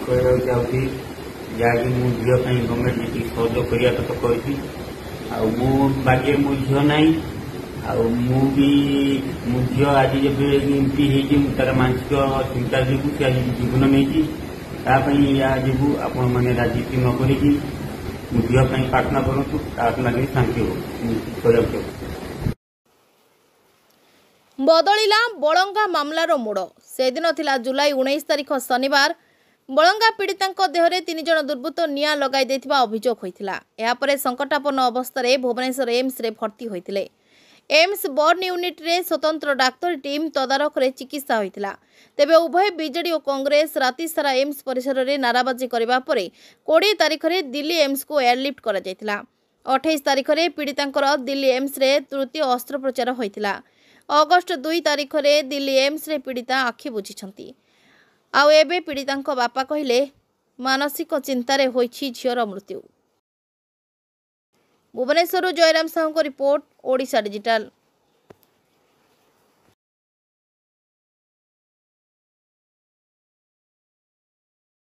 कहवाक चाहूँगी जहाँकि मो झील गवर्नमेंट जी सहयोग करने तो करी बाकी मो झील ना मु झील आज जब एमपी हो तार मानसिक चिंता जो सी आज जीवन नहीं या जो आपण मैंने राजनीति न कर झील प्रार्थना करूँ लगे शांति हो बदलिला बलंगा मामलार मोड़ से दिन थिला जुलाई 19 तारिख शनिवार बलंगा पीड़िता देहरे 3 जन दुर्बृत्त निया लगाई देथिबा अभियोग होइथिला। एहा परे संकटापन्न अवस्था रे भुवनेश्वर एम्स रे भर्ती होइथिले। एम्स बर्न यूनिट रे स्वतंत्र डाक्तर टीम तदारख रे चिकित्सा होइथिला। तेबे उभय बीजेडी और कांग्रेस राति सारा एम्स परिसर रे नाराबाजी करबा परे 20 तारिख रे दिल्ली एम्स को एयरलिफ्ट करा जायतिला। 28 तारिख रे पीड़ितांकर दिल्ली एम्स रे तृतीय अस्त्रोपचार होइथिला। अगस्ट 2 तारिख रे दिल्ली एम्स रे पीड़िता आखि बुझिछंती। आउ एबे पीड़ितांक बापा कहिले मानसिक चिंतारे होइछि झियर मृत्यु। भुवनेश्वर जयराम साहू को रिपोर्ट ओडिशा डिजिटल।